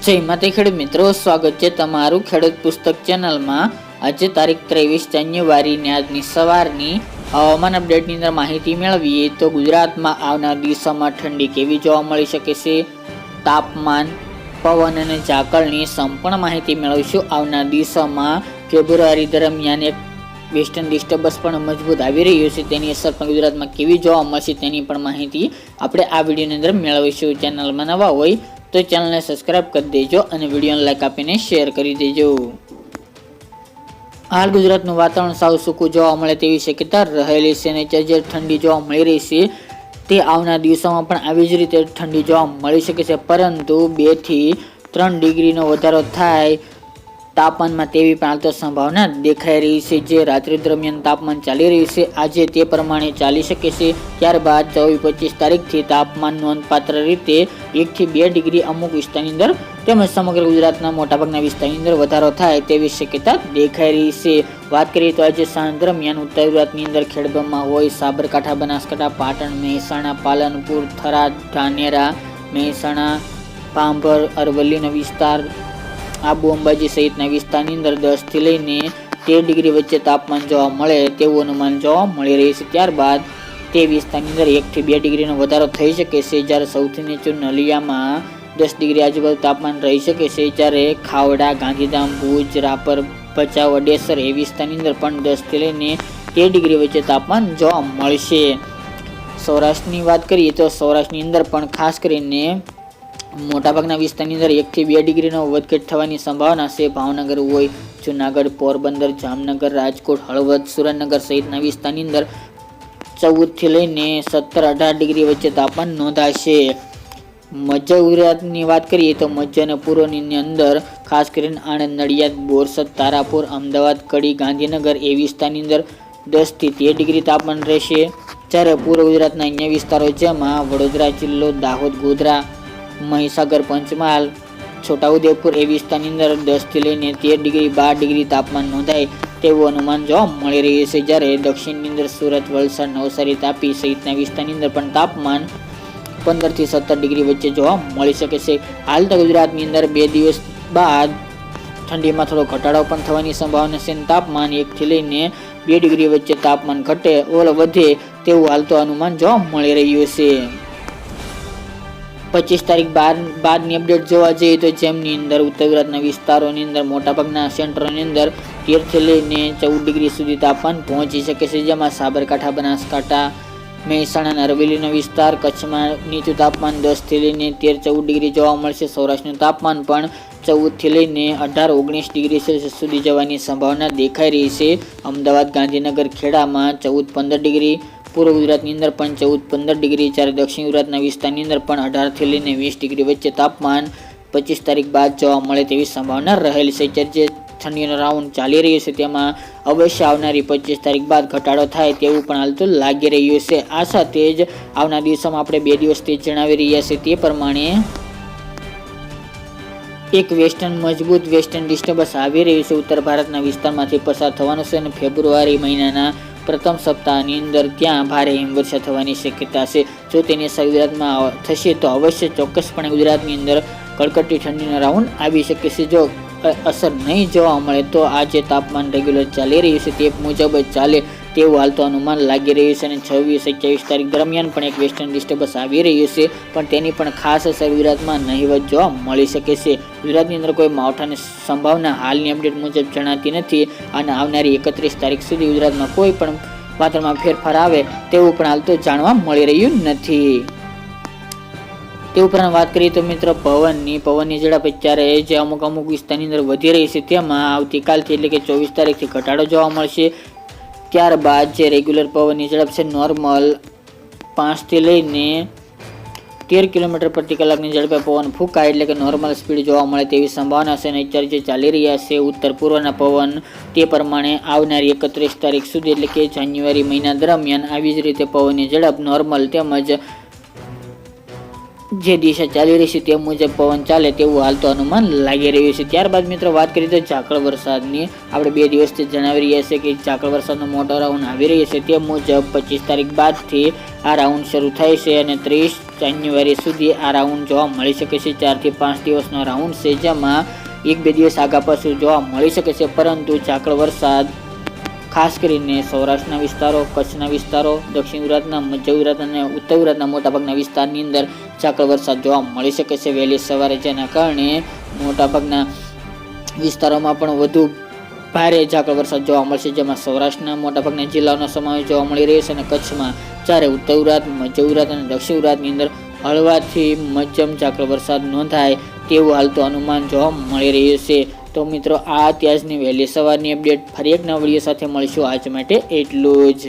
जय माता खेडूत मित्रों, स्वागत है तमारू खेडूत पुस्तक चेनल में। आज तारीख 23 जान्युआरी ने आजनी सवारनी हवामान अपडेटनी अंदर माहिती मेळवीए तो गुजरात में आवनार दिवसोमां ठंडी केवी जोवा मळी शके छे, तापमान, पवन अने झाकळनी संपूर्ण माहिती मेळवीशुं। आवनार दिवसोमां फेब्रुआरी दरमियान एक वेस्टर्न डिस्टर्बन्स पण मजबूत आवी रह्युं छे, तेनी असर पण गुजरातमां केवी जोवा मळशे तेनी पण माहिती आपणे आ विडियोनी अंदर मेळवीशुं। चेनलमां नवा होय तो चैनल ने सब्सक्राइब कर देजो और वीडियो ने लाइक आपीने शेर कर देजो। हाल गुजरातनुं वातावरण साव सूकું જોવા મળે તેવી શક્યતા રહેલી છે અને જે ઠંડી જોવા મળી રહી છે તે આવનાર દિવસોમાં પણ આવી જ રીતે ઠંડી જોવા મળી શકે છે, પરંતુ 2 થી 3 ડિગ્રીનો વધારો થાય तापमान में तेवी पण हाल तो संभावना देखाई रही है। जे रात्रि दरमियान तापमान चाली रही है आज ते प्रमाणे चाली शके छे। त्यारबाद 24-25 तारीख थी तापमान नोंधपात्र रीते 1 થી 2 डिग्री अमुक विस्तारनी अंदर તેમજ સમગ્ર ગુજરાતના મોટાભાગના વિસ્તારની અંદર વધારો થાય તેવી શક્યતા દેખાઈ રહી છે। વાત કરીએ તો આજે સાંજ દરમિયાન ઉત્તર ગુજરાતની અંદર ખેડબ્રહ્મા હોય, સાબરકાંઠા, બનાસકાંઠા, પાટણ, મહેસાણા, પાલનપુર, થરાદ, ધાનેરા, મહેસાણા, ભાંભર, અરવલ્લીનો વિસ્તાર, आबू अंबाजी सहित विस्तार अंदर 10 થી લઈને 13 डिग्री वच्चे तापमान जोवा मळे तेवुं अनुमान जोवा मळी रह्युं छे। त्यारबाद ते विस्तारनी अंदर 1 થી 2 डिग्रीनो વધારો થઈ શકે છે, જ્યારે સૌથી નીચું નલિયામાં 10 डिग्री આજુબાજુ तापमान रही શકે છે, જ્યારે ખાવડા, ગાંધીધામ, ભુજ, રાપર, ભચાઉ, અડેસર એ વિસ્તારની અંદર પણ 10 થી લઈને 13 डिग्री વચ્ચે तापमान જોવા મળશે। સૌરાષ્ટ્રની વાત કરીએ તો સૌરાષ્ટ્રની અંદર પણ ખાસ કરીને मोटाभागना विस्तारनी अंदर 1 થી 2 डिग्रीनो વધઘટ થવાની संभावना છે। भावनगर होय, जूनागढ़, पोरबंदर, जामनगर, राजकोट, हळवद, सुरेन्द्रनगर सहितना विस्तारनी अंदर 14 થી લઈને 17-18 डिग्री वच्चे तापमान नोंधाशे। मध्य गुजरातनी वात करीए तो मध्य अने पूर्वनी अंदर खास करीने आणंद, नडियाद, बोरसद, तारापुर, अमदावाद, कड़ी, गांधीनगर ए विस्तारनी अंदर 10 થી 13 डिग्री तापमान रहेशे। ज्यारे पूर्व गुजरातना अन्य विस्तारो जेमां वडोदरा जिल्लो, दाहोद, गोधरा, महीसागर, पंचमहाल, छोटाउदेपुर ए विस्तारनी अंदर 10 થી લઈને 13 डिग्री 12 डिग्री तापमान नोंधाय तेवुं अनुमान जोवा मळी रह्युं छे। ज्यारे दक्षिणनी अंदर सूरत, वलसाड, नवसारी, तापी सहितना विस्तारनी अंदर पण तापमान 15 થી 17 डिग्री वच्चे जोवा मळी शके छे। हाल तो गुजरातनी अंदर 2 દિવસ बाद ठंडीमां थोड़ो घटाडो पण थवानी संभावना छे। तापमान 1 થી લઈને 2 डिग्री वच्चे तापमान घटे ओर वधे तेवुं हाल तो अनुमान जोवा मळी रह्युं छे। 25 तारीख बादनी अपडेट जोवा जईए तो जेमनी अंदर उत्तर गुजरातना विस्तारोनी अंदर मोटाभागना सेंटरोनी अंदर 13 થી લઈને 14 डिग्री सुधी तापमान पहोंची शके छे, जेमां साबरकांठा, बनासकांठा, મહેસાણા, અરવલ્લીનો વિસ્તાર, કચ્છમાં નીચું તાપમાન 10 થી લઈને 13-14 ડિગ્રી જોવા મળશે। સૌરાષ્ટ્રનું તાપમાન પણ 14 થી લઈને 18-19 ડિગ્રી સેલ્સિયસ સુધી જવાની સંભાવના દેખાઈ રહી છે। અમદાવાદ, ગાંધીનગર, ખેડામાં 14-15 ડિગ્રી, पूर्व गुजरातनी अंदर पण 14-15 डिग्री, જ્યારે दक्षिण गुजरातना विस्तारनी अंदर पण 18 થી લઈને 20 डिग्री वच्चे तापमान 25 तारीख बाद जोवा मळे तेवी संभावना रहेली छे। जे ठंडीनो राउंड चाली रह्यो छे तेमां अवश्य आवनारी 25 तारीख बाद घटाडो थाय तेवुं पण हाल तो लागी रह्युं छे। आ साथे ज आवनार दिवसोमां आपणे 2 દિવસથી जणावी रह्या छे ते प्रमाणे एक मजबूत वेस्टर्न डिस्टर्बन्स आवी रह्युं छे, उत्तर भारतना विस्तारमांथी पसार थवानुं छे अने फेब्रुआरी महीनाना प्रथम सप्ताहनी अंदर त्यां भारे हिमवर्षा थवानी शक्यता छे। जो तेनी असर गुजरातमां थशे तो अवश्य चोक्कसपणे गुजरातनी अंदर कड़कड़ती ठंडीनो राउंड आवी शके छे। जो असर नहीं जोवा मळे तो आ जे तापमान रेग्युलर चाली रह्युं छे ते मुजब ज चाले तेवुं हाल तो अनुमान लागी रह्युं छे। 26-27 तारीख दरमियान पण एक वेस्टर्न डिस्टर्बन्स आवी रह्युं छे, पण तेनी पण खास असर गुजरातमां नहीवत जोवा मळी शके छे। गुजरातनी अंदर कोई मावठानी संभावना हालनी अपडेट मुजब जणाती नथी अने आवनारी 31 तारीख सुधी गुजरातमां कोई पण वातावरणमां फेरफार आवे तेवुं पण हाल तो जाणवा मळी रह्युं नथी। ते उपरांत बात करिए तो मित्रों पवननी झड़प अत्यारे जे अमुक विस्तारनी अंदर वधी रही है तेमां आवतीकालथी એટલે કે 24 तारीखथी घटाडो जोवा मळशे। त्यारबाद जे रेग्युलर पवननी झड़प छे नॉर्मल 5 થી લઈને 13 किलोमीटर प्रति कलाकनी झड़पे पवन फूंकाय એટલે કે नॉर्मल स्पीड जोवा मळे तेवी संभावना छे। અને અત્યારે જે ચાલી રહ્યા છે उत्तर पूर्वना पवन તે પ્રમાણે આવનારી 31 તારીખ સુધી એટલે કે જાન્યુઆરી મહિના દરમિયાન આવી જ રીતે પવનની ઝડપ નોર્મલ તેમજ જે દિશા ચાલી રહી છે તે મુજબ પવન ચાલે તેવું હાલ તો અનુમાન લાગી રહ્યું છે। ત્યારબાદ મિત્રો વાત કરીએ તો ઝાકળ વરસાદની, આપણે 2 દિવસથી જણાવી રહ્યા છે કે ઝાકળ વરસાદનો મોટો રાઉન્ડ આવી રહ્યો છે। તે મુજબ 25 તારીખ બાદથી આ રાઉન્ડ શરૂ થાય છે અને 30 જાન્યુઆરી સુધી આ રાઉન્ડ જોવા મળી શકે છે। 4 થી 5 દિવસનો રાઉન્ડ છે, જેમાં 1-2 દિવસ આગા પાછું જોવા મળી શકે છે, પરંતુ ઝાકળ વરસાદ ખાસ કરીને સૌરાષ્ટ્રના વિસ્તારો, કચ્છના વિસ્તારો, દક્ષિણ ગુજરાતના, મધ્ય ગુજરાત અને ઉત્તર ગુજરાતના મોટાભાગના વિસ્તારની અંદર ઝાકળ વરસાદ જોવા મળી શકે છે વહેલી સવારે, જેના કારણે મોટાભાગના વિસ્તારોમાં પણ વધુ ભારે ઝાકળ વરસાદ જોવા મળશે, જેમાં સૌરાષ્ટ્રના મોટાભાગના જિલ્લાઓનો સમાવેશ જોવા મળી રહ્યો છે અને કચ્છમાં, જ્યારે ઉત્તર ગુજરાત, મધ્ય ગુજરાત અને દક્ષિણ ગુજરાતની અંદર હળવાથી મધ્યમ ઝાકળ વરસાદ નોંધાય તેવું હાલ તો અનુમાન જોવા મળી રહ્યું છે। તો મિત્રો આ અત્યારની વહેલી સવારની અપડેટ, ફરી એક નવા વિડીયો સાથે મળીશું। આજ માટે એટલું જ।